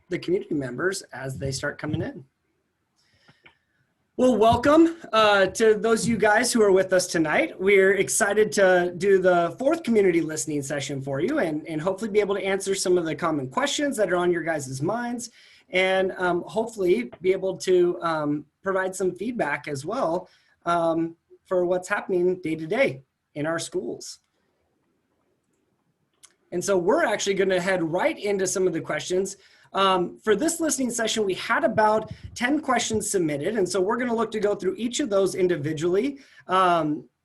the community members as they start coming in. Well, welcome to those of you guys who are with us tonight. We're excited to do the fourth community listening session for you and hopefully be able to answer some of the common questions that are on your guys' minds and hopefully be able to provide some feedback as well for what's happening day to day in our schools. And so we're actually going to head right into some of the questions. For this listening session, we had about 10 questions submitted. And so we're going to look to go through each of those individually,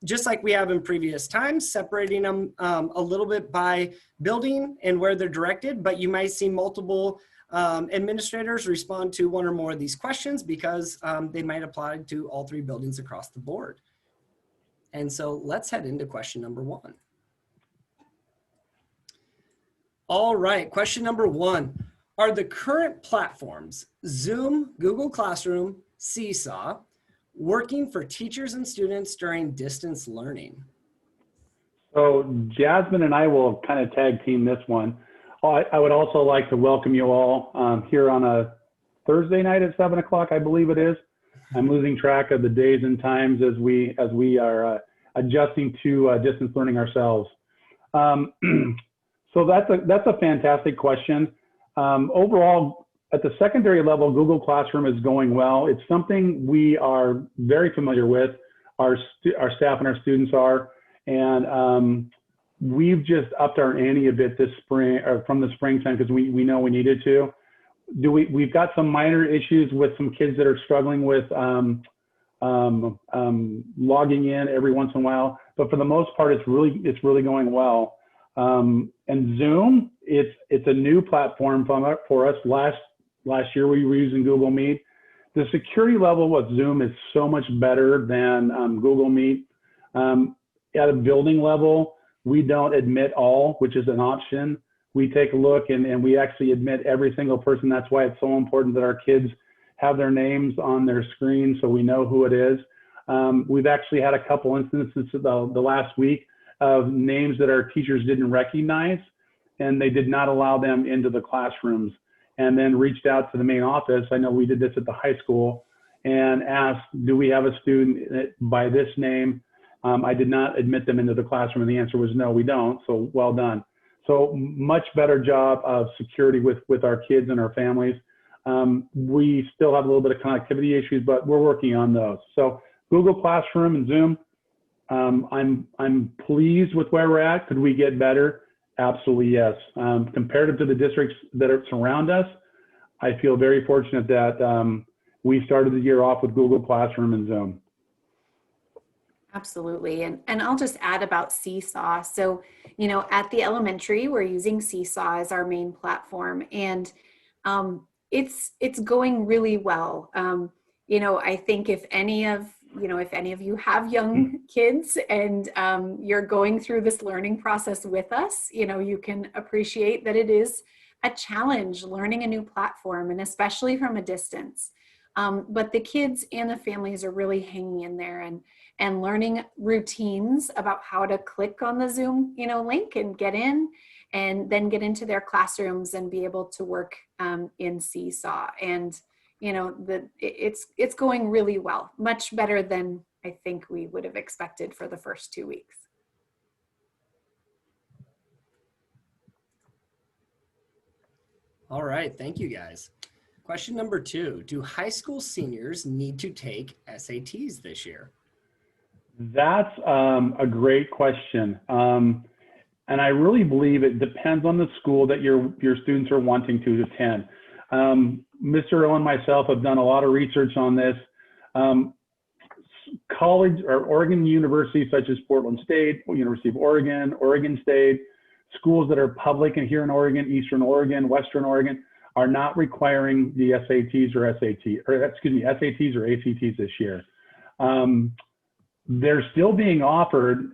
just like we have in previous times, separating them a little bit by building and where they're directed. But you might see multiple administrators respond to one or more of these questions because they might apply to all three buildings across the board. And so let's head into question number one. All right, question number one. Are the current platforms, Zoom, Google Classroom, Seesaw, working for teachers and students during distance learning? So Jasmine and I will kind of tag team this one. I would also like to welcome you all here on a Thursday night at 7 o'clock, I believe it is. I'm losing track of the days and times as we are adjusting to distance learning ourselves. So that's a fantastic question. Overall, at the secondary level, Google Classroom is going well. It's something we are very familiar with, our staff and our students are, and we've just upped our ante a bit this spring, or from the springtime, because we know we needed to. We've got some minor issues with some kids that are struggling with logging in every once in a while, but for the most part, it's really going well. And Zoom, it's a new platform for us. Last year we were using Google Meet. The security level with Zoom is so much better than Google Meet. At a building level, we don't admit all, which is an option. We take a look and we actually admit every single person. That's why it's so important that our kids have their names on their screen so we know who it is. We've actually had a couple instances the last week of names that our teachers didn't recognize, and they did not allow them into the classrooms, and then reached out to the main office. I know we did this at the high school and asked, do we have a student by this name? I did not admit them into the classroom, and the answer was no, we don't. So well done. So much better job of security with our kids and our families. We still have a little bit of connectivity issues, but we're working on those. So Google Classroom and Zoom, I'm pleased with where we're at. Could we get better? Absolutely, yes. Comparative to the districts that surround us, I feel very fortunate that we started the year off with Google Classroom and Zoom. Absolutely. And I'll just add about Seesaw. So, at the elementary, we're using Seesaw as our main platform, and it's going really well. I think if any of you have young kids and you're going through this learning process with us, you can appreciate that it is a challenge learning a new platform, and especially from a distance. But the kids and the families are really hanging in there and learning routines about how to click on the Zoom, link and get in, and then get into their classrooms and be able to work in Seesaw. And it's going really well, much better than I think we would have expected for the first 2 weeks. All right, thank you guys. Question number two, do high school seniors need to take SATs this year? That's a great question. And I really believe it depends on the school that your students are wanting to attend. Mr. Earl and myself have done a lot of research on this. College or Oregon universities such as Portland State, University of Oregon, Oregon State, schools that are public and here in Oregon, Eastern Oregon, Western Oregon, are not requiring the SATs or SATs or ACTs this year. They're still being offered,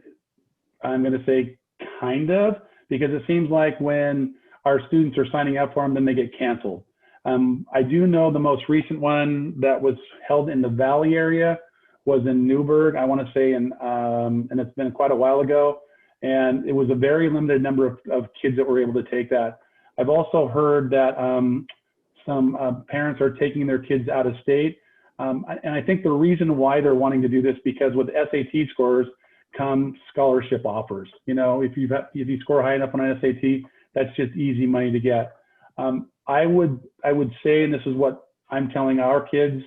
I'm going to say kind of, because it seems like when our students are signing up for them, then they get canceled. I do know the most recent one that was held in the Valley area was in Newburgh, I want to say, and it's been quite a while ago. And it was a very limited number of kids that were able to take that. I've also heard that parents are taking their kids out of state. And I think the reason why they're wanting to do this, because with SAT scores come scholarship offers. You know, if you score high enough on an SAT, that's just easy money to get. I would say, and this is what I'm telling our kids,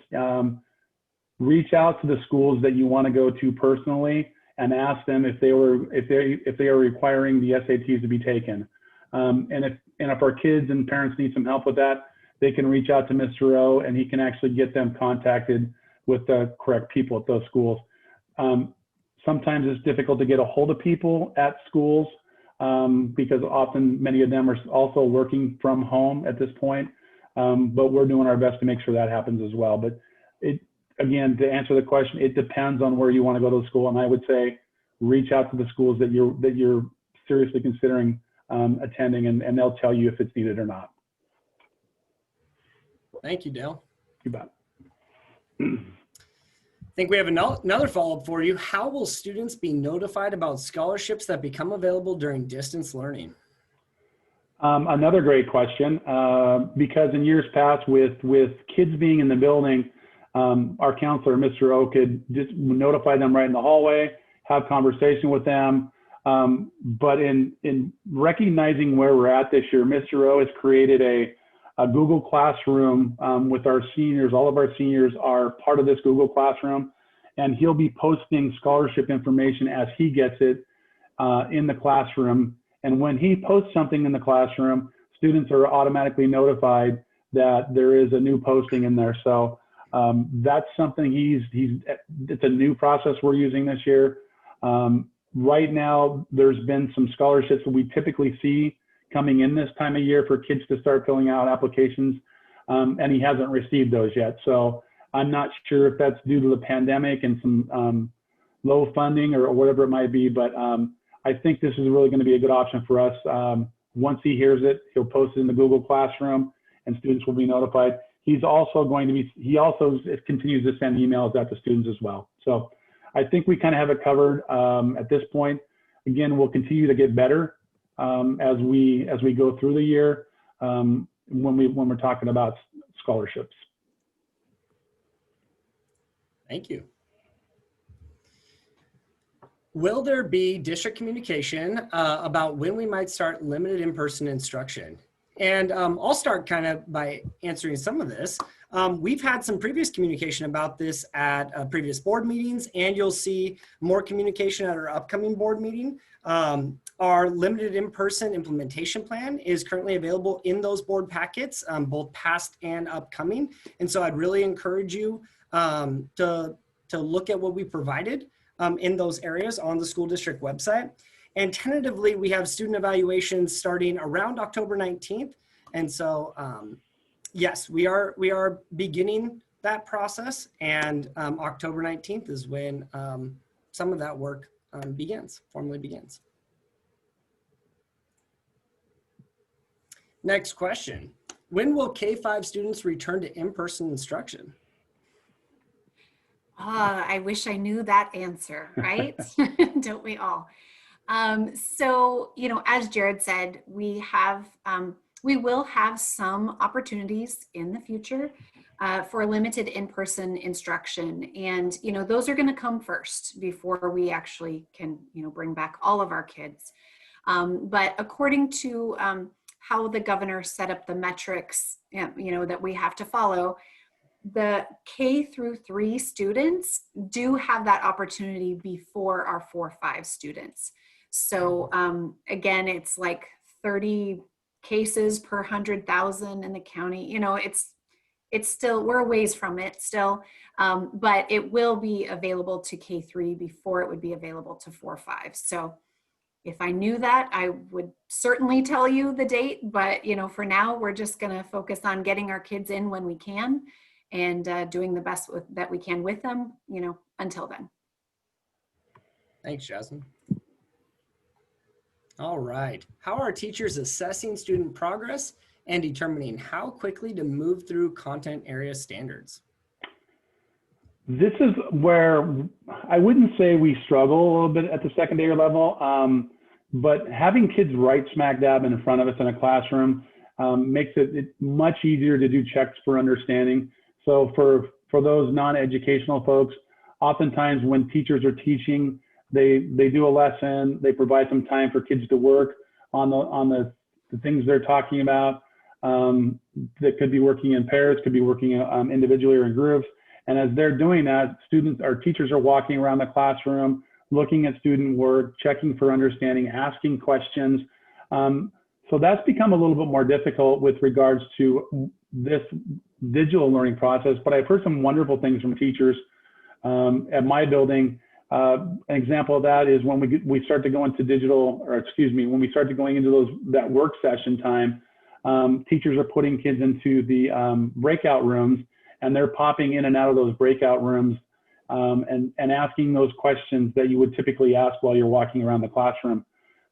reach out to the schools that you want to go to personally and ask them if they are requiring the SATs to be taken. And if our kids and parents need some help with that, they can reach out to Mr. O, and he can actually get them contacted with the correct people at those schools. Sometimes it's difficult to get a hold of people at schools because often many of them are also working from home at this point. But we're doing our best to make sure that happens as well. But again, to answer the question, it depends on where you want to go to school. And I would say reach out to the schools that you're seriously considering attending, and they'll tell you if it's needed or not. Thank you, Dale. You bet. I think we have another follow-up for you. How will students be notified about scholarships that become available during distance learning? Another great question, because in years past with kids being in the building, our counselor, Mr. O, could just notify them right in the hallway, have conversation with them. But in recognizing where we're at this year, Mr. O has created a Google Classroom with our seniors. All of our seniors are part of this Google Classroom, and he'll be posting scholarship information as he gets it in the classroom. And when he posts something in the classroom, students are automatically notified that there is a new posting in there. So that's something it's a new process we're using this year. Right now, there's been some scholarships that we typically see coming in this time of year for kids to start filling out applications, and he hasn't received those yet. So I'm not sure if that's due to the pandemic and some low funding or whatever it might be, but I think this is really going to be a good option for us. Once he hears it, he'll post it in the Google Classroom, and students will be notified. He also continues to send emails out to students as well. So I think we kind of have it covered at this point. Again, we'll continue to get better as we go through the year when we're talking about scholarships. Thank you. Will there be district communication about when we might start limited in-person instruction? And I'll start kind of by answering some of this. We've had some previous communication about this at previous board meetings, and you'll see more communication at our upcoming board meeting. Our limited in-person implementation plan is currently available in those board packets, both past and upcoming. And so I'd really encourage you to look at what we provided in those areas on the school district website. And tentatively, we have student evaluations starting around October 19th. And so, yes, we are beginning that process, and October 19th is when some of that work formally begins. Next question. When will K-5 students return to in-person instruction? I wish I knew that answer, right? Don't we all? So, you know, as Jared said, we will have some opportunities in the future for limited in-person instruction. And, you know, those are going to come first before we actually can, you know, bring back all of our kids. But according to how the governor set up the metrics, you know, that we have to follow, the K through 3 students do have that opportunity before our 4-5 students. So again, it's like 30 cases per 100,000 in the county. You know, it's still, we're a ways from it still, but it will be available to K3 before it would be available to 4-5. So if I knew that, I would certainly tell you the date, but you know, for now, we're just going to focus on getting our kids in when we can and doing the best that we can with them, you know, until then. Thanks, Jasmine. All right. How are teachers assessing student progress and determining how quickly to move through content area standards? This is where I wouldn't say we struggle a little bit at the secondary level, but having kids right smack dab in front of us in a classroom, makes it much easier to do checks for understanding. So for those non-educational folks, oftentimes when teachers are teaching, they do a lesson, they provide some time for kids to work on the things they're talking about. That could be working in pairs, could be working individually or in groups. And as they're doing that, teachers are walking around the classroom, looking at student work, checking for understanding, asking questions. So that's become a little bit more difficult with regards to this digital learning process, but I've heard some wonderful things from teachers at my building. An example of that is when we start to go into when we start to going into that work session time, teachers are putting kids into the breakout rooms, and they're popping in and out of those breakout rooms and asking those questions that you would typically ask while you're walking around the classroom.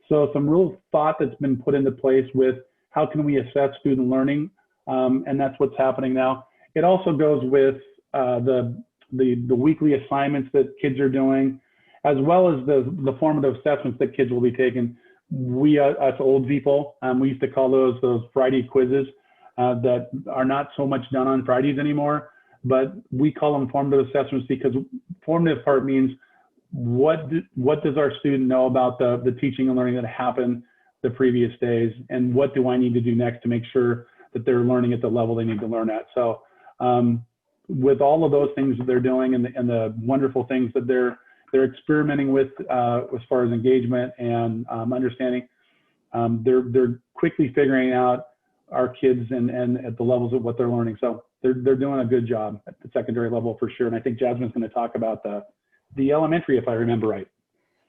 So some real thought that's been put into place with how can we assess student learning, and that's what's happening now. It also goes with the weekly assignments that kids are doing, as well as the formative assessments that kids will be taking. We, us old people, we used to call those Friday quizzes that are not so much done on Fridays anymore, but we call them formative assessments because formative part means what does our student know about the teaching and learning that happened the previous days, and what do I need to do next to make sure that they're learning at the level they need to learn at. So with all of those things that they're doing and the wonderful things that they're experimenting with as far as engagement and understanding, they're quickly figuring out our kids and at the levels of what they're learning. So they're doing a good job at the secondary level for sure. And I think Jasmine's going to talk about the elementary, if I remember right.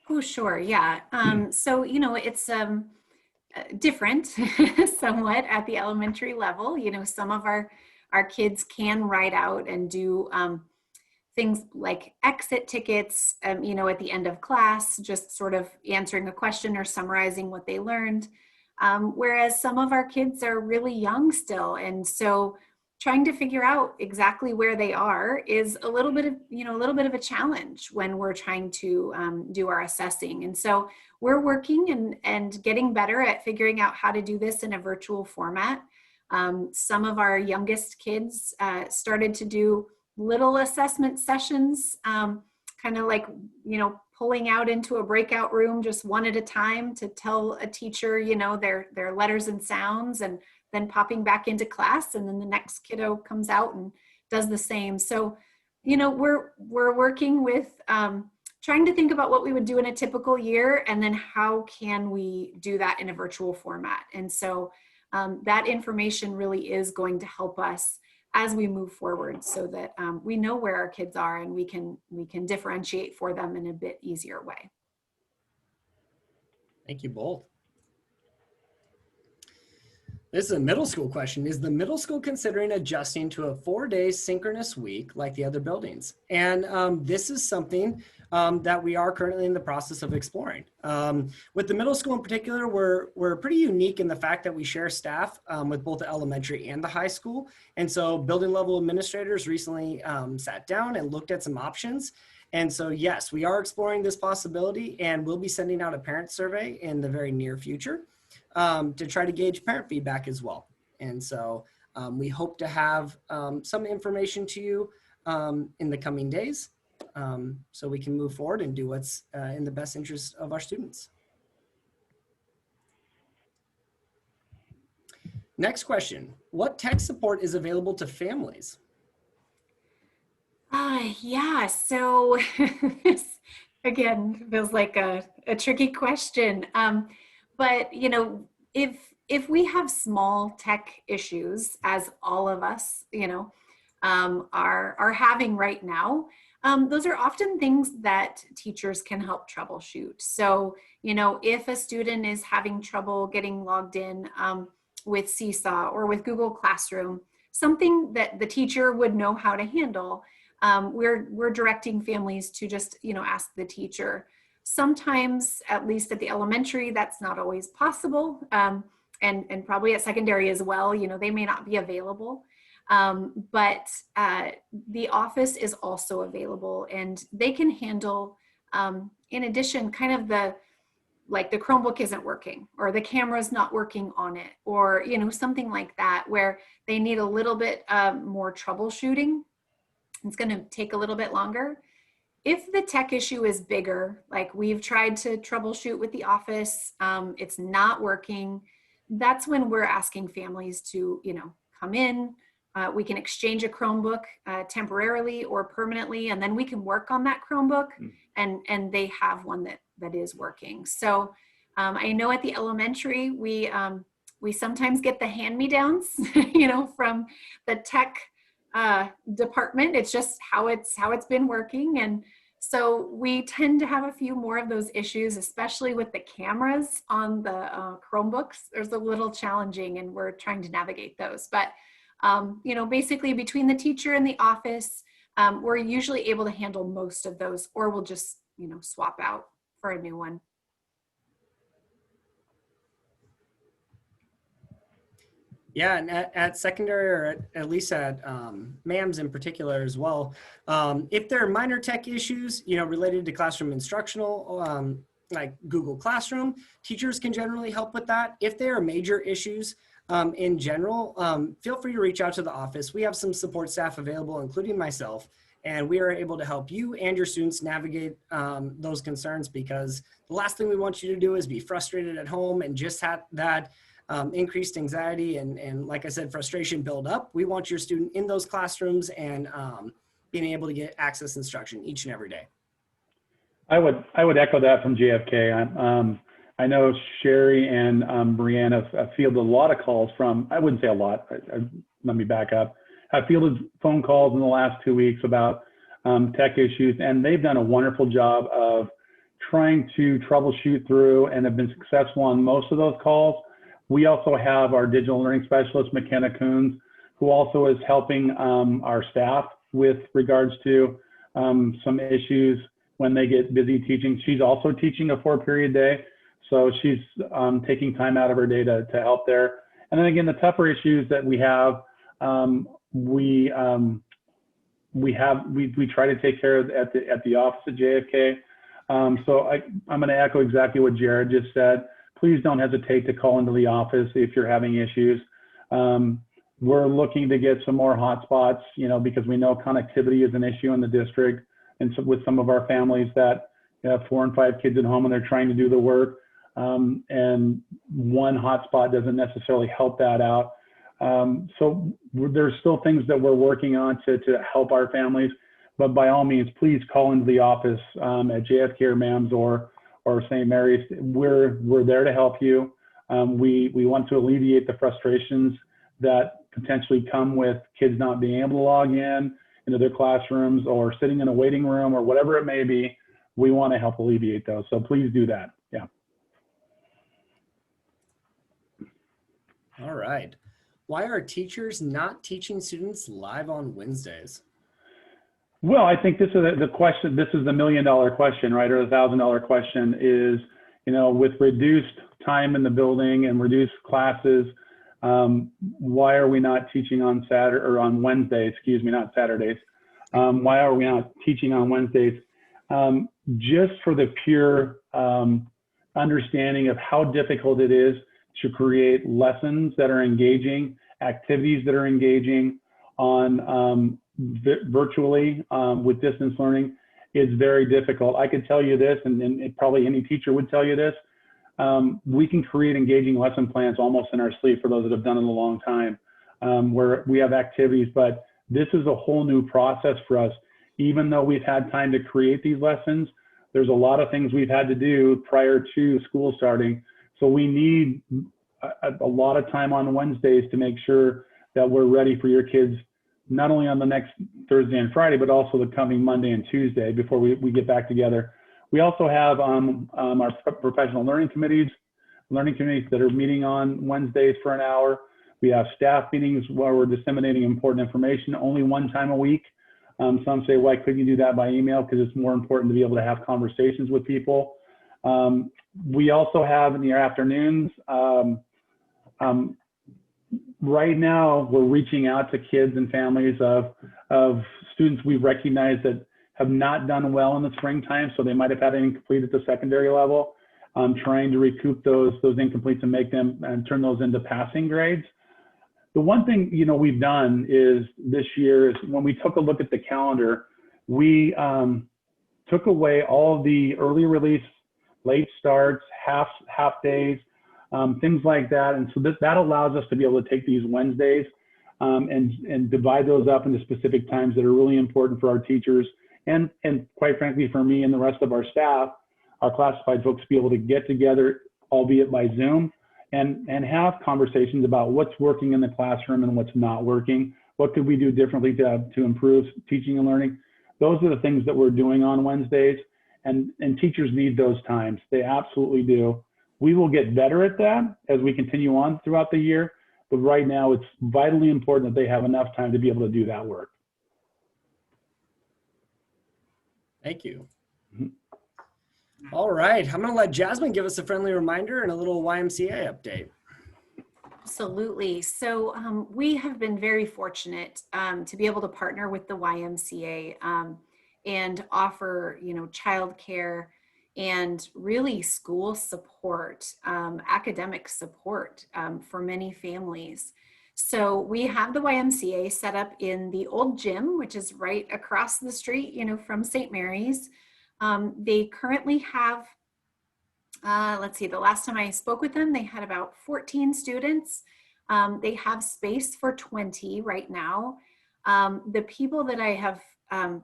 Oh, sure. Yeah. So, it's different somewhat at the elementary level. Some of our kids can write out and do things like exit tickets, at the end of class, just sort of answering a question or summarizing what they learned. Whereas some of our kids are really young still. And so trying to figure out exactly where they are is a little bit of a challenge when we're trying to do our assessing. And so we're working and getting better at figuring out how to do this in a virtual format. Some of our youngest kids started to do little assessment sessions, kind of like, pulling out into a breakout room just one at a time to tell a teacher, their letters and sounds, and then popping back into class, and then the next kiddo comes out and does the same. So, we're working with trying to think about what we would do in a typical year, and then how can we do that in a virtual format. And so that information really is going to help us as we move forward, so that we know where our kids are and we can differentiate for them in a bit easier way. Thank you both. This is a middle school question. Is the middle school considering adjusting to a 4-day synchronous week like the other buildings? And this is something that we are currently in the process of exploring. With the middle school in particular, we're pretty unique in the fact that we share staff with both the elementary and the high school. And so building level administrators recently sat down and looked at some options. And so, yes, we are exploring this possibility, and we'll be sending out a parent survey in the very near future to try to gauge parent feedback as well. And so we hope to have some information to you in the coming days so we can move forward and do what's in the best interest of our students. Next question. What tech support is available to families? Yeah, so this again feels like a tricky question. But if we have small tech issues, as all of us, are having right now, those are often things that teachers can help troubleshoot. So, if a student is having trouble getting logged in with Seesaw or with Google Classroom, something that the teacher would know how to handle, we're directing families to just, ask the teacher. Sometimes, at least at the elementary, that's not always possible. And probably at secondary as well, they may not be available. But the office is also available, and they can handle, in addition, kind of like the Chromebook isn't working, or the camera's not working on it, or, you know, something like that, where they need a little bit more troubleshooting. It's going to take a little bit longer. If the tech issue is bigger, like we've tried to troubleshoot with the office, it's not working, that's when we're asking families to, you know, come in. We can exchange a Chromebook temporarily or permanently, and then we can work on that Chromebook, and they have one that is working. So I know at the elementary, we sometimes get the hand-me-downs, you know, from the tech department. It's just how it's been working. And so we tend to have a few more of those issues, especially with the cameras on the Chromebooks. There's a little challenging, and we're trying to navigate those. But you know, basically between the teacher and the office, we're usually able to handle most of those, or we'll just, you know, swap out for a new one. Yeah, and at secondary, or at least at MAMS in particular as well, if there are minor tech issues, you know, related to classroom instructional, like Google Classroom, teachers can generally help with that. If there are major issues in general, feel free to reach out to the office. We have some support staff available, including myself, and we are able to help you and your students navigate those concerns, because the last thing we want you to do is be frustrated at home and just have that increased anxiety and like I said, frustration build up. We want your student in those classrooms and being able to get access instruction each and every day. I would echo that from JFK. I know Sherry and Brianna have fielded a lot of calls from, I wouldn't say a lot, let me back up. I've fielded phone calls in the last 2 weeks about tech issues, and they've done a wonderful job of trying to troubleshoot through and have been successful on most of those calls. We also have our digital learning specialist, McKenna Coons, who also is helping our staff with regards to some issues when they get busy teaching. She's also teaching a 4-period day, so she's taking time out of her day to help there. And then again, the tougher issues that we have, we try to take care of at the office at JFK. So I'm going to echo exactly what Jared just said. Please don't hesitate to call into the office if you're having issues. We're looking to get some more hotspots, you know, because we know connectivity is an issue in the district, and so with some of our families that have 4 and 5 kids at home and they're trying to do the work, and one hotspot doesn't necessarily help that out. So there's still things that we're working on to help our families, but by all means, please call into the office at JFK or MAMS or St. Mary's. We're there to help you. We want to alleviate the frustrations that potentially come with kids not being able to log in into their classrooms or sitting in a waiting room or whatever it may be. We want to help alleviate those. So please do that. Yeah. All right. Why are teachers not teaching students live on Wednesdays? Well, I think this is the question. This is the $1 million question, right? Or the $1,000 question is, you know, with reduced time in the building and reduced classes, why are we not teaching on Saturday or on Wednesdays? Excuse me, not Saturdays. Why are we not teaching on Wednesdays? Just for the pure understanding of how difficult it is to create lessons that are engaging, activities that are engaging on virtually with distance learning is very difficult. I could tell you this, and probably any teacher would tell you this. We can create engaging lesson plans almost in our sleep for those that have done it a long time, where we have activities, but this is a whole new process for us. Even though we've had time to create these lessons, there's a lot of things we've had to do prior to school starting. So we need a lot of time on Wednesdays to make sure that we're ready for your kids, not only on the next Thursday and Friday, but also the coming Monday and Tuesday before we get back together. We also have our professional learning committees that are meeting on Wednesdays for an hour. We have staff meetings where we're disseminating important information only one time a week. Some say, why couldn't you do that by email? Because it's more important to be able to have conversations with people. We also have in the afternoons, right now we're reaching out to kids and families of students we recognize that have not done well in the springtime, so they might have had it incomplete at the secondary level. trying to recoup those incompletes and make them and turn those into passing grades. The one thing, you know, we've done is this year is when we took a look at the calendar, we took away all of the early release, late starts, half days, things like that. And so that allows us to be able to take these Wednesdays and divide those up into specific times that are really important for our teachers and quite frankly for me and the rest of our staff, our classified folks, to be able to get together, albeit by Zoom, and have conversations about what's working in the classroom and what's not working. What could we do differently to improve teaching and learning? Those are the things that we're doing on Wednesdays, and teachers need those times. They absolutely do. We will get better at that as we continue on throughout the year, but right now it's vitally important that they have enough time to be able to do that work. Thank you. Mhm. All right, I'm going to let Jasmine give us a friendly reminder and a little YMCA update. Absolutely. So we have been very fortunate to be able to partner with the YMCA and offer, you know, childcare and really school support, academic support for many families. So we have the YMCA set up in the old gym, which is right across the street, you know, from St. Mary's. They currently have, let's see, the last time I spoke with them, they had about 14 students. They have space for 20 right now. The people that I have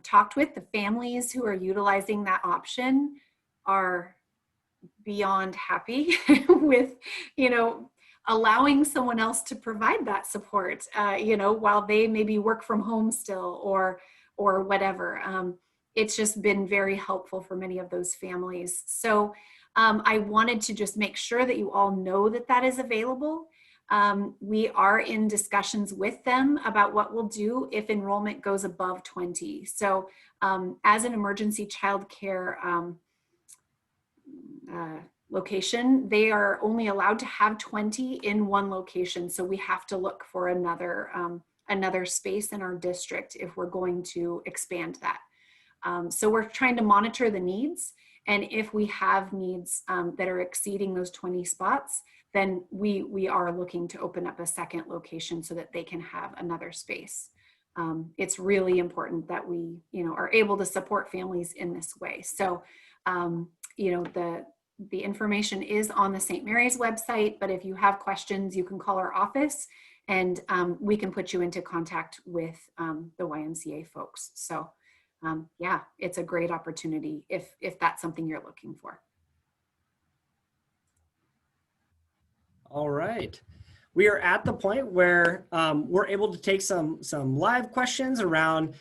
talked with, the families who are utilizing that option, are beyond happy with, you know, allowing someone else to provide that support, you know, while they maybe work from home still or whatever. It's just been very helpful for many of those families. So I wanted to just make sure that you all know that that is available. We are in discussions with them about what we'll do if enrollment goes above 20. So as an emergency childcare location, they are only allowed to have 20 in one location. So we have to look for another space in our district if we're going to expand that. So we're trying to monitor the needs. And if we have needs that are exceeding those 20 spots, then we are looking to open up a second location so that they can have another space. It's really important that we, you know, are able to support families in this way. So, you know, the information is on the St. Mary's website, but if you have questions, you can call our office and we can put you into contact with the YMCA folks. So yeah, it's a great opportunity if that's something you're looking for. All right. We are at the point where we're able to take some live questions around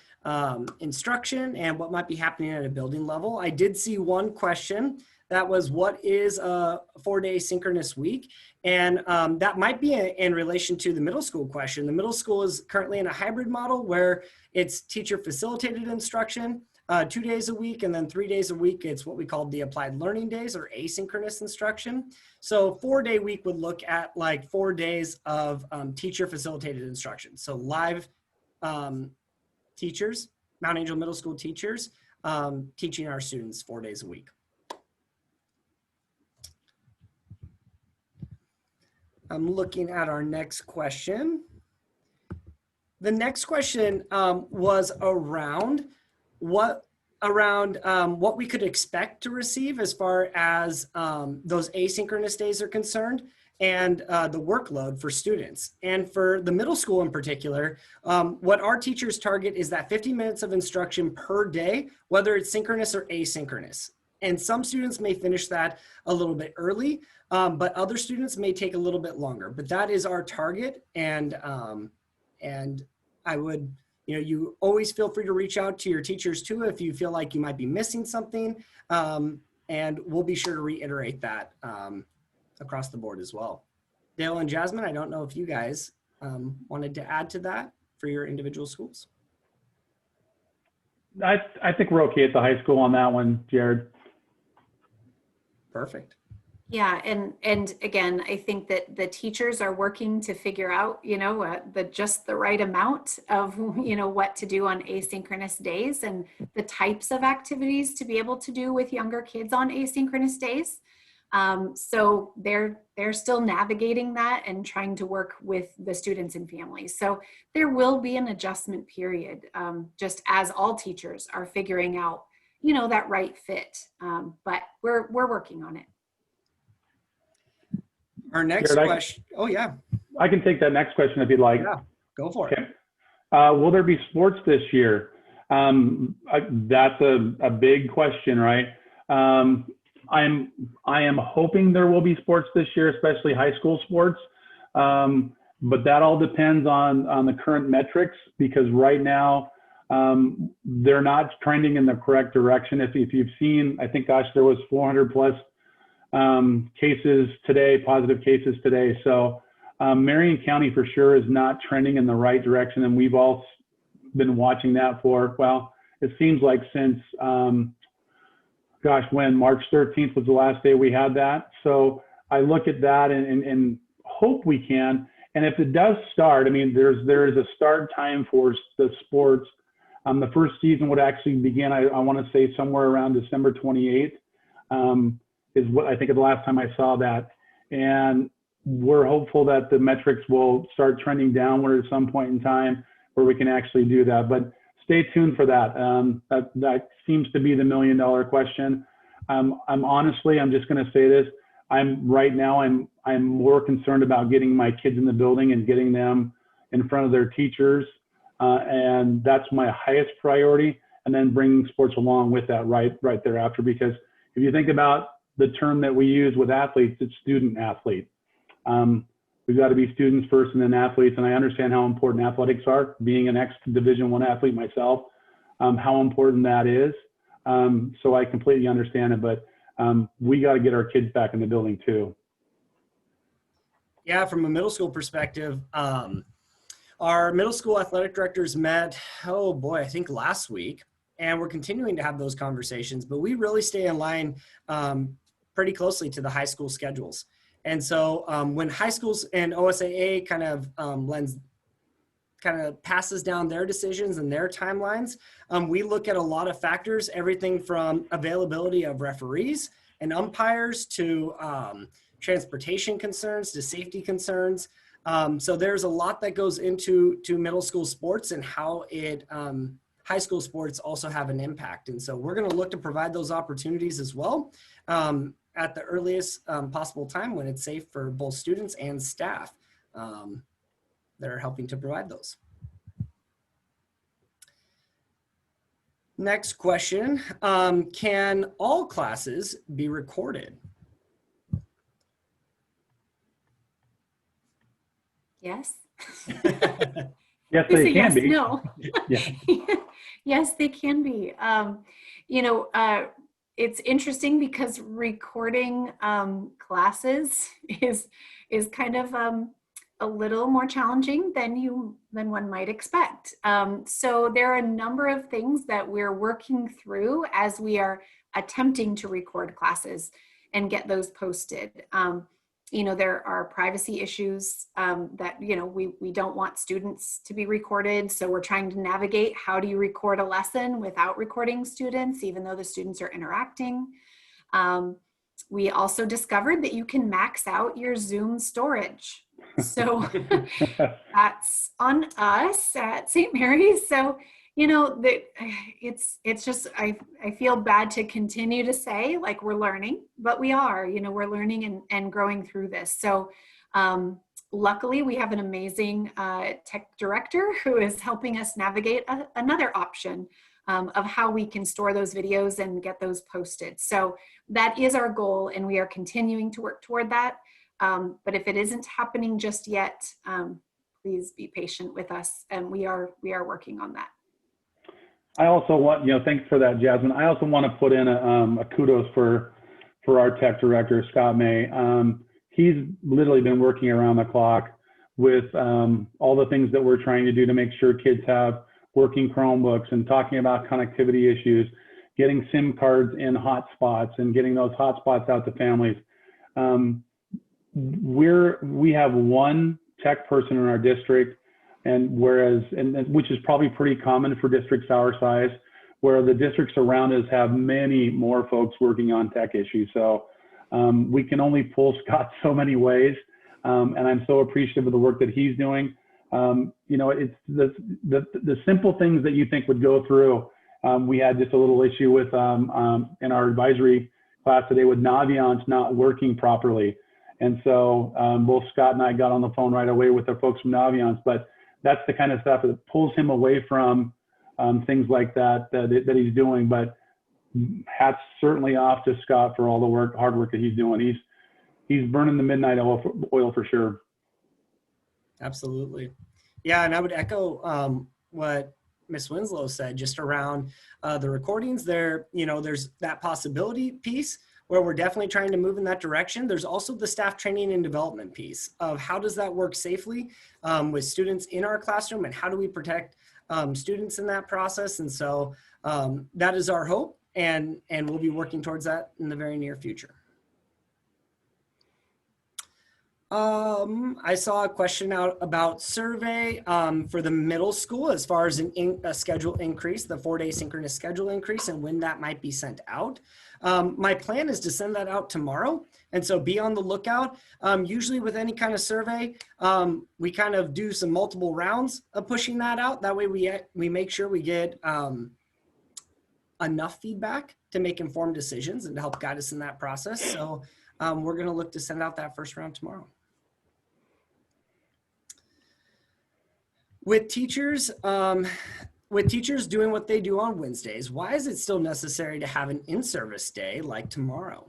instruction and what might be happening at a building level. I did see one question that was, what is a 4-day synchronous week? And that might be in relation to the middle school question. The middle school is currently in a hybrid model where it's teacher facilitated instruction 2 days a week, and then 3 days a week, it's what we call the applied learning days or asynchronous instruction. So 4-day week would look at like 4 days of teacher facilitated instruction. So live teachers, Mount Angel Middle School teachers, teaching our students 4 days a week. I'm looking at our next question. The next question was around what we could expect to receive as far as those asynchronous days are concerned and the workload for students. And for the middle school in particular, what our teachers target is that 50 minutes of instruction per day, whether it's synchronous or asynchronous. And some students may finish that a little bit early, but other students may take a little bit longer. But that is our target, and I would, you know, you always feel free to reach out to your teachers too if you feel like you might be missing something, and we'll be sure to reiterate that across the board as well. Dale and Jasmine, I don't know if you guys wanted to add to that for your individual schools. I think we're okay at the high school on that one, Jared. Perfect. Yeah, and again, I think that the teachers are working to figure out, you know, just the right amount of, you know, what to do on asynchronous days and the types of activities to be able to do with younger kids on asynchronous days. So they're still navigating that and trying to work with the students and families. So there will be an adjustment period, just as all teachers are figuring out, that right fit. But we're working on it. Our next Jared, question. Oh yeah, I can take that next question if you'd like. yeah, go for it. Okay. Will there be sports this year? That's a big question, right? I am hoping there will be sports this year, especially high school sports. But that all depends on the current metrics, because right now they're not trending in the correct direction. If you've seen, I think, gosh, there was 400 plus cases today, positive cases today. So Marion County for sure is not trending in the right direction. And we've all been watching that for, well, it seems like since, gosh, when March 13th was the last day we had that. So I look at that and hope we can. And if it does start, I mean, there is a start time for the sports. The first season would actually begin, I want to say somewhere around December 28th, is what I think of the last time I saw that. And we're hopeful that the metrics will start trending downward at some point in time where we can actually do that. But stay tuned for that. That seems to be the $1 million question. I'm just going to say this. Right now I'm more concerned about getting my kids in the building and getting them in front of their teachers. And that's my highest priority. And then bringing sports along with that right thereafter. Because if you think about the term that we use with athletes, it's student athlete. We've got to be students first and then athletes. And I understand how important athletics are, being an ex-Division I athlete myself, how important that is. So I completely understand it, but we got to get our kids back in the building too. Yeah, from a middle school perspective, our middle school athletic directors met, I think last week, and we're continuing to have those conversations, but we really stay in line pretty closely to the high school schedules. And so when high schools and OSAA kind of passes down their decisions and their timelines, we look at a lot of factors, everything from availability of referees and umpires to transportation concerns to safety concerns. So there's a lot that goes into middle school sports and how high school sports also have an impact. And so we're going to look to provide those opportunities as well at the earliest possible time when it's safe for both students and staff that are helping to provide those. Next question, can all classes be recorded? Yes. Yes, they can be. No. Yeah. Yes, they can be. It's interesting because recording classes is kind of a little more challenging than one might expect. So there are a number of things that we're working through as we are attempting to record classes and get those posted. There are privacy issues that, we don't want students to be recorded. So we're trying to navigate how do you record a lesson without recording students, even though the students are interacting. We also discovered that you can max out your Zoom storage. So that's on us at St. Mary's. So, it's just, I feel bad to continue to say like we're learning, but we are, we're learning and growing through this. So luckily we have an amazing tech director who is helping us navigate another option of how we can store those videos and get those posted. So that is our goal, and we are continuing to work toward that. But if it isn't happening just yet, please be patient with us, and we are working on that. I also want, thanks for that, Jasmine. I also want to put in a kudos for our tech director, Scott May. He's literally been working around the clock with all the things that we're trying to do to make sure kids have working Chromebooks, and talking about connectivity issues, getting SIM cards in hotspots and getting those hotspots out to families. We have one tech person in our district, and which is probably pretty common for districts our size, where the districts around us have many more folks working on tech issues. So We can only pull Scott so many ways. And I'm so appreciative of the work that he's doing. It's the simple things that you think would go through. We had just a little issue with in our advisory class today with Naviance not working properly. And so both Scott and I got on the phone right away with the folks from Naviance, but that's the kind of stuff that pulls him away from things like that he's doing. But hats certainly off to Scott for all the hard work that he's doing. He's burning the midnight oil for sure. Absolutely. Yeah, and I would echo what Ms. Winslow said just around the recordings there. There's that possibility piece where we're definitely trying to move in that direction. There's also the staff training and development piece of how does that work safely with students in our classroom, and how do we protect students in that process. And so that is our hope, and we'll be working towards that in the very near future. I saw a question out about survey for the middle school as far as a schedule increase, the 4-day synchronous schedule increase, and when that might be sent out. My plan is to send that out tomorrow. And so be on the lookout. Usually with any kind of survey, we kind of do some multiple rounds of pushing that out. That way we make sure we get enough feedback to make informed decisions and to help guide us in that process. So we're going to look to send out that first round tomorrow. With teachers doing what they do on Wednesdays, why is it still necessary to have an in-service day like tomorrow?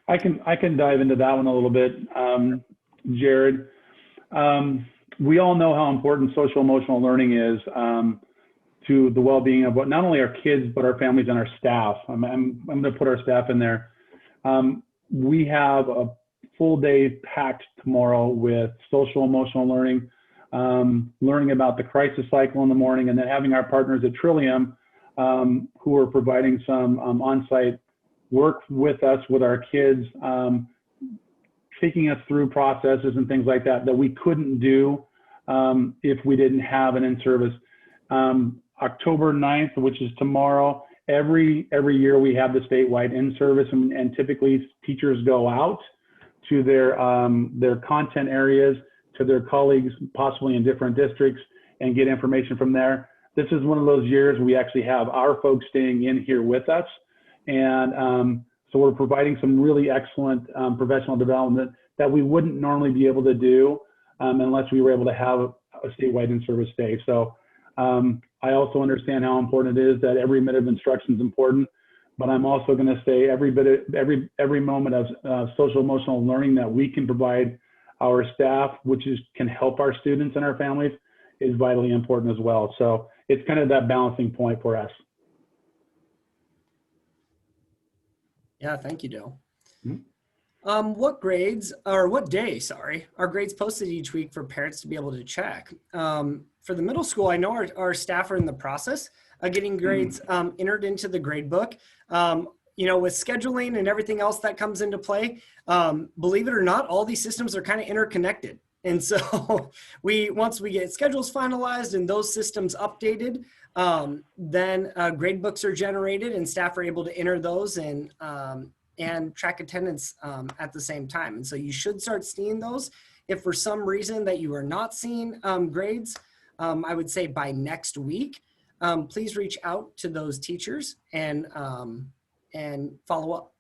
I can dive into that one a little bit, Jared. We all know how important social emotional learning is to the well-being of not only our kids, but our families and our staff. I'm going to put our staff in there. We have a full day packed tomorrow with social emotional learning, learning about the crisis cycle in the morning, and then having our partners at Trillium who are providing some on-site work with us, with our kids, taking us through processes and things like that we couldn't do if we didn't have an in-service. October 9th, which is tomorrow, every year we have the statewide in-service, and typically teachers go out to their content areas, to their colleagues, possibly in different districts, and get information from there. This is one of those years we actually have our folks staying in here with us. And so we're providing some really excellent professional development that we wouldn't normally be able to do unless we were able to have a statewide in-service day. So I also understand how important it is that every minute of instruction is important, but I'm also going to say every moment of social emotional learning that we can provide our staff, can help our students and our families, is vitally important as well. So it's kind of that balancing point for us. Yeah, thank you, Dale. Mm-hmm. What day are grades posted each week for parents to be able to check? For the middle school, I know our staff are in the process of getting grades entered into the grade book. With scheduling and everything else that comes into play, believe it or not, all these systems are kind of interconnected. And so once we get schedules finalized and those systems updated, then grade books are generated and staff are able to enter those and track attendance at the same time. And so you should start seeing those. If for some reason that you are not seeing grades, I would say by next week, please reach out to those teachers and follow up.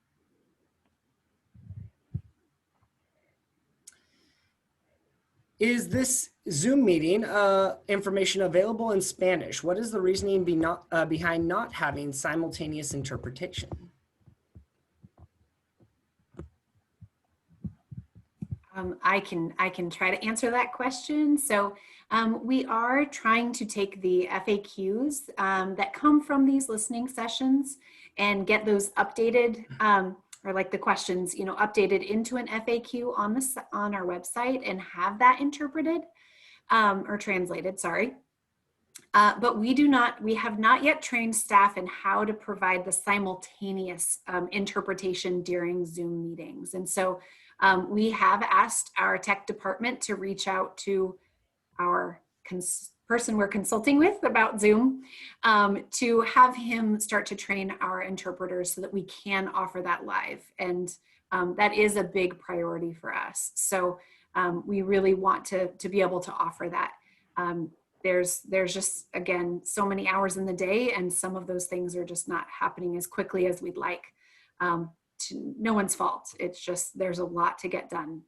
Is this Zoom meeting information available in Spanish? What is the reasoning behind not having simultaneous interpretation? I can try to answer that question. So we are trying to take the FAQs that come from these listening sessions and get those updated, or like the questions, updated into an FAQ on our website and have that interpreted or translated, sorry. But we have not yet trained staff in how to provide the simultaneous interpretation during Zoom meetings. And so we have asked our tech department to reach out to our person we're consulting with about Zoom, to have him start to train our interpreters so that we can offer that live. And that is a big priority for us. So we really want to be able to offer that. There's just, again, so many hours in the day, and some of those things are just not happening as quickly as we'd like. No one's fault. It's just, there's a lot to get done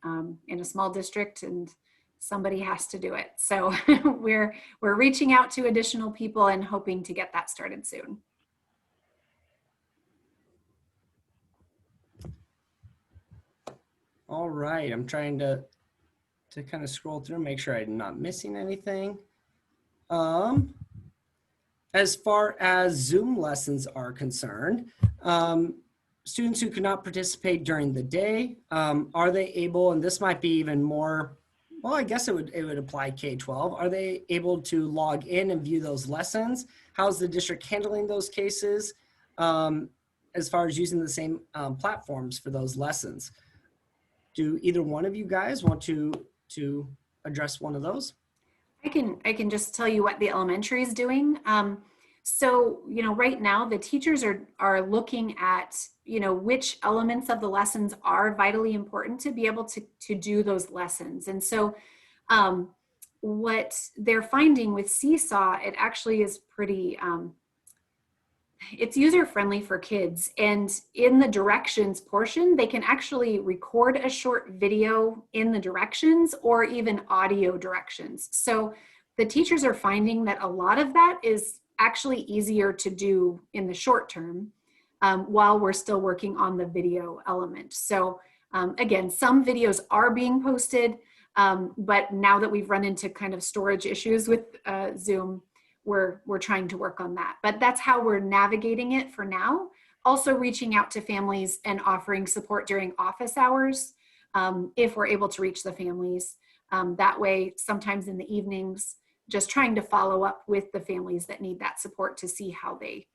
in a small district, and somebody has to do it. So we're reaching out to additional people and hoping to get that started soon. All right, I'm trying to kind of scroll through, make sure I'm not missing anything. As far as Zoom lessons are concerned, students who cannot participate during the day, are they able, and this might be even more, well, I guess it would apply K-12. Are they able to log in and view those lessons? How's the district handling those cases as far as using the same platforms for those lessons? Do either one of you guys want to address one of those? I can just tell you what the elementary is doing. So, right now the teachers are looking at, which elements of the lessons are vitally important to be able to do those lessons. And so what they're finding with Seesaw, it actually is pretty, it's user-friendly for kids. And in the directions portion, they can actually record a short video in the directions or even audio directions. So the teachers are finding that a lot of that is actually easier to do in the short term while we're still working on the video element. So again, some videos are being posted, but now that we've run into kind of storage issues with Zoom, we're trying to work on that. But that's how we're navigating it for now. Also reaching out to families and offering support during office hours if we're able to reach the families. That way, sometimes in the evenings, just trying to follow up with the families that need that support to see how they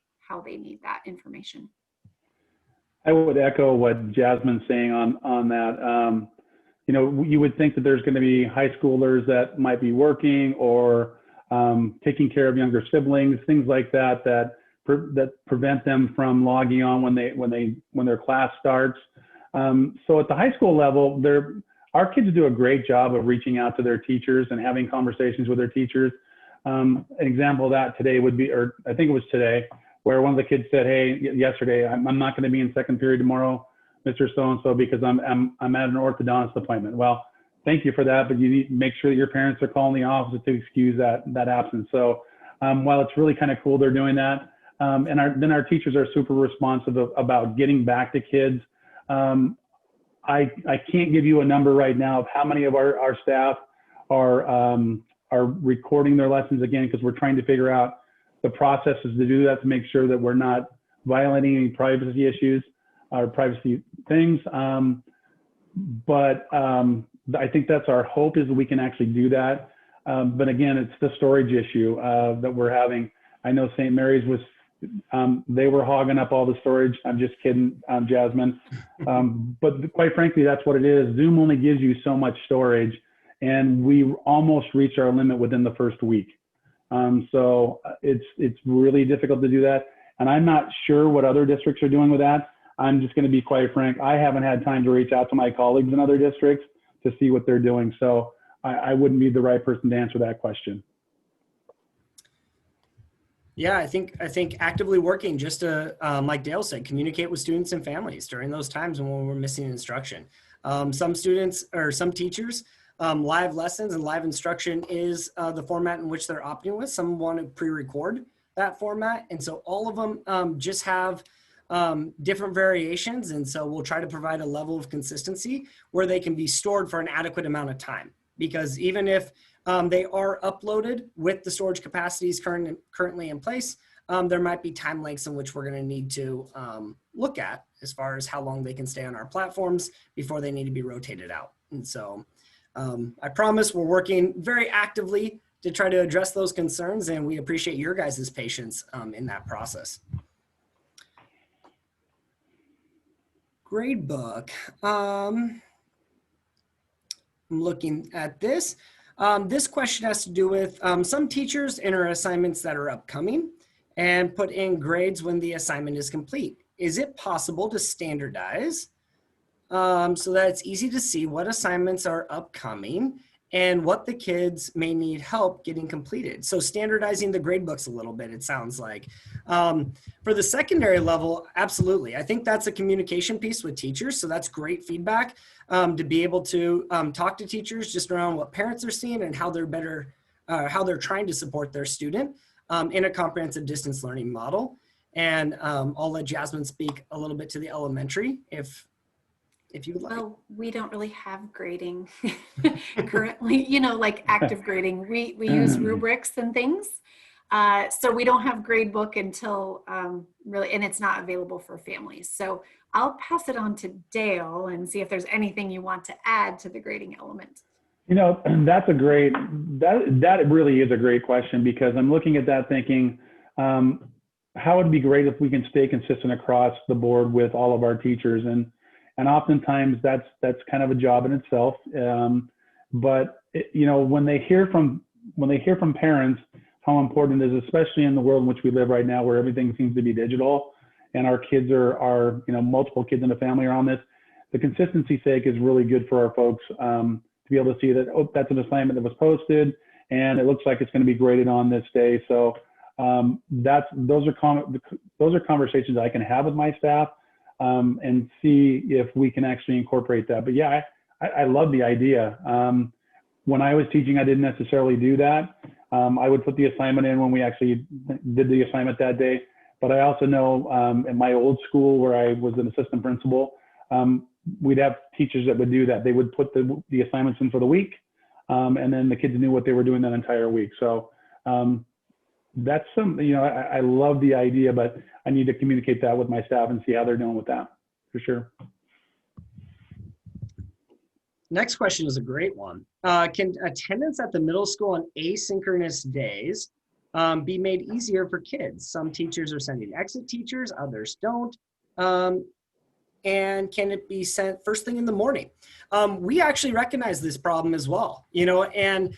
need that information. I would echo what Jasmine's saying on that. You would think that there's going to be high schoolers that might be working or taking care of younger siblings, things like that prevent them from logging on when their class starts. So at the high school level, our kids do a great job of reaching out to their teachers and having conversations with their teachers. An example of that today would be, or I think it was today, where one of the kids said, "Hey, yesterday, I'm not going to be in second period tomorrow, Mr. So-and-so, because I'm at an orthodontist appointment." Well, thank you for that, but you need to make sure that your parents are calling the office to excuse that absence. So while it's really kind of cool they're doing that, and then our teachers are super responsive about getting back to kids. I can't give you a number right now of how many of our staff are recording their lessons again, because we're trying to figure out the processes to do that to make sure that we're not violating any privacy issues or privacy things. But I think that's our hope, is that we can actually do that. But again, it's the storage issue that we're having. I know St. Mary's was, they were hogging up all the storage. I'm just kidding, Jasmine. But quite frankly, that's what it is. Zoom only gives you so much storage, and we almost reached our limit within the first week. So it's really difficult to do that. And I'm not sure what other districts are doing with that. I'm just going to be quite frank. I haven't had time to reach out to my colleagues in other districts to see what they're doing. So I wouldn't be the right person to answer that question. Yeah, I think actively working just to, like Dale said, communicate with students and families during those times when we're missing instruction. Some students or some teachers, live lessons and live instruction is the format in which they're opting with. Some want to pre-record that format. And so all of them just have different variations. And so we'll try to provide a level of consistency where they can be stored for an adequate amount of time. Because even if they are uploaded with the storage capacities currently in place, there might be time lengths in which we're going to need to look at as far as how long they can stay on our platforms before they need to be rotated out. And so I promise we're working very actively to try to address those concerns, and we appreciate your guys' patience in that process. Gradebook. I'm looking at this. This question has to do with some teachers enter assignments that are upcoming and put in grades when the assignment is complete. Is it possible to standardize so that it's easy to see what assignments are upcoming and what the kids may need help getting completed? So standardizing the grade books a little bit, it sounds like. For the secondary level, absolutely. I think that's a communication piece with teachers. So that's great feedback to be able to talk to teachers just around what parents are seeing and how they're trying to support their student in a comprehensive distance learning model. And I'll let Jasmine speak a little bit to the elementary if you would like. Well, we don't really have grading currently, like active grading. We use rubrics and things. So we don't have grade book until really, and it's not available for families. So I'll pass it on to Dale and see if there's anything you want to add to the grading element. That's that really is a great question, because I'm looking at that thinking, how would it be great if we can stay consistent across the board with all of our teachers? And oftentimes that's kind of a job in itself. But when they hear from parents how important it is, especially in the world in which we live right now, where everything seems to be digital, and our kids are multiple kids in the family are on this, the consistency sake is really good for our folks to be able to see that, oh, that's an assignment that was posted, and it looks like it's going to be graded on this day. So those are conversations I can have with my staff. And see if we can actually incorporate that. But yeah, I love the idea. When I was teaching, I didn't necessarily do that. I would put the assignment in when we actually did the assignment that day. But I also know in my old school where I was an assistant principal, we'd have teachers that would do that. They would put the assignments in for the week, and then the kids knew what they were doing that entire week. So that's I love the idea, but I need to communicate that with my staff and see how they're doing with that, for sure. Next question is a great one. Can attendance at the middle school on asynchronous days be made easier for kids? Some teachers are sending exit teachers, others don't. And can it be sent first thing in the morning? We actually recognize this problem as well, and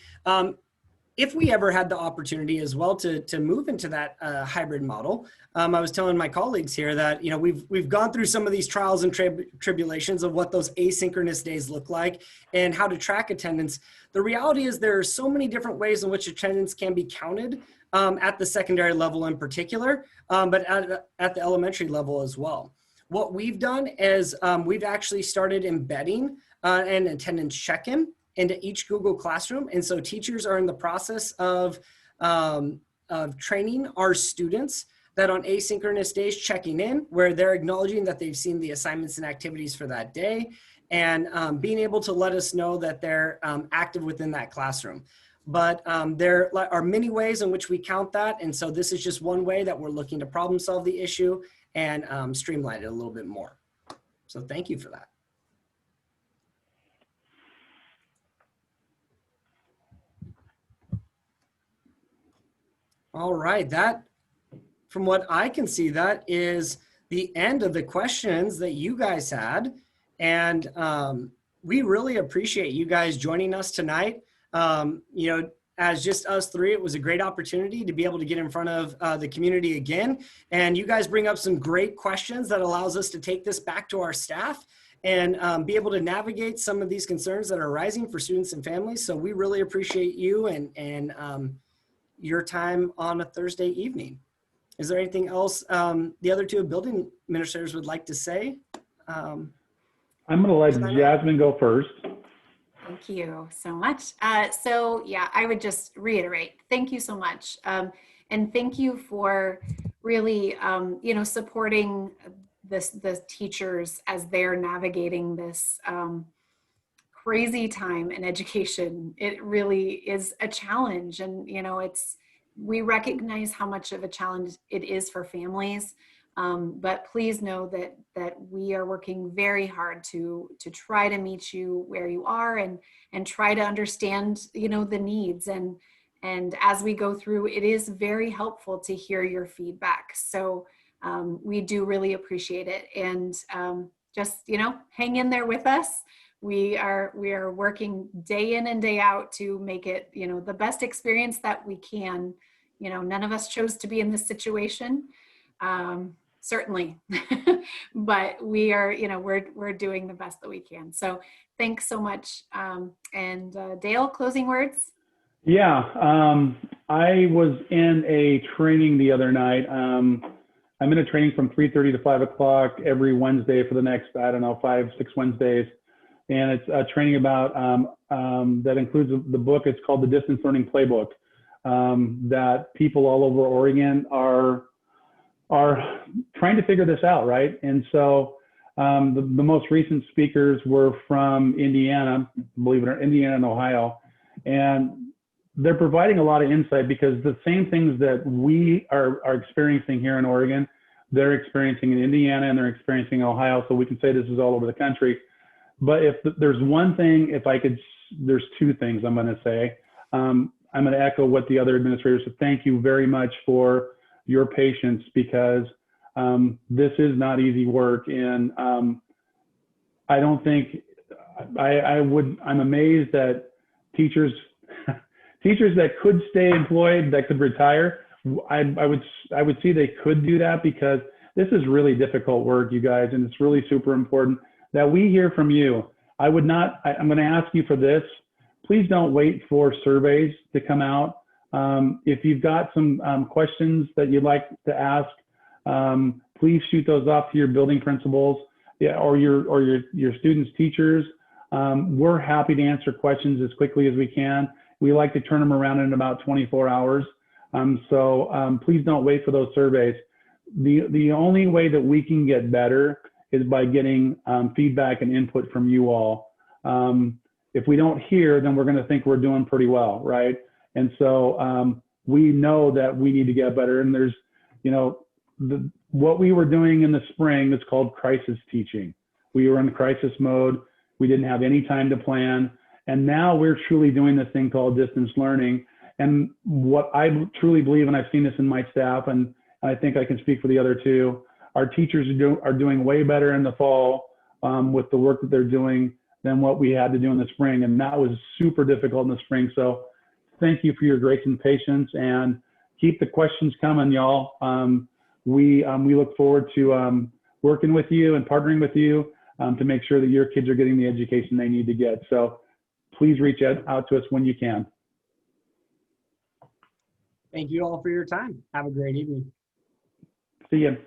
if we ever had the opportunity as well to move into that hybrid model, I was telling my colleagues here that we've gone through some of these trials and tribulations of what those asynchronous days look like and how to track attendance. The reality is there are so many different ways in which attendance can be counted at the secondary level in particular, but at the elementary level as well. What we've done is we've actually started embedding an attendance check-in into each Google Classroom. And so teachers are in the process of training our students that on asynchronous days checking in, where they're acknowledging that they've seen the assignments and activities for that day, and being able to let us know that they're active within that classroom. But there are many ways in which we count that. And so this is just one way that we're looking to problem solve the issue and streamline it a little bit more. So thank you for that. All right, that, from what I can see, that is the end of the questions that you guys had. And we really appreciate you guys joining us tonight. As just us three, it was a great opportunity to be able to get in front of the community again. And you guys bring up some great questions that allows us to take this back to our staff and be able to navigate some of these concerns that are arising for students and families. So we really appreciate you and your time on a Thursday evening. Is there anything else the other two building administrators would like to say? I'm going to let Jasmine go first. Thank you so much. So yeah, I would just reiterate, thank you so much. And thank you for really, supporting the teachers as they're navigating this crazy time in education. It really is a challenge, and we recognize how much of a challenge it is for families. But please know that we are working very hard to try to meet you where you are and try to understand the needs, and as we go through, it is very helpful to hear your feedback. So we do really appreciate it, and just hang in there with us. we are working day in and day out to make it, you know, the best experience that we can. You know, none of us chose to be in this situation, certainly, but we are, you know, we're doing the best that we can. So thanks so much. And Dale, closing words? Yeah, I was in a training the other night. I'm in a training from 3:30 to 5 o'clock every Wednesday for the next, I don't know, 5, 6 Wednesdays. And it's a training about, that includes the book. It's called the Distance Learning Playbook, that people all over Oregon are trying to figure this out, right? And so the most recent speakers were from Indiana, believe it or not, Indiana and Ohio. And they're providing a lot of insight because the same things that we are experiencing here in Oregon, they're experiencing in Indiana and they're experiencing in Ohio. So we can say this is all over the country. But if there's one thing, there's two things I'm going to say. I'm going to echo what the other administrators said. Thank you very much for your patience, because this is not easy work. And I don't think I'm amazed that teachers that could stay employed, that could retire, I would see they could do that, because this is really difficult work, you guys, and it's really super important that we hear from you. I'm going to ask you for this. Please don't wait for surveys to come out. If you've got some questions that you'd like to ask, please shoot those off to your building principals, or your students' teachers. We're happy to answer questions as quickly as we can. We like to turn them around in about 24 hours. So please don't wait for those surveys. The only way that we can get better is by getting feedback and input from you all. If we don't hear, then we're going to think we're doing pretty well, right? And so we know that we need to get better. And there's, you know, what we were doing in the spring is called crisis teaching. We were in crisis mode. We didn't have any time to plan. And now we're truly doing this thing called distance learning. And what I truly believe, and I've seen this in my staff, and I think I can speak for the other two, our teachers are doing way better in the fall with the work that they're doing than what we had to do in the spring. And that was super difficult in the spring. So thank you for your grace and patience, and keep the questions coming, y'all. We look forward to working with you and partnering with you to make sure that your kids are getting the education they need to get. So please reach out to us when you can. Thank you all for your time. Have a great evening. See you.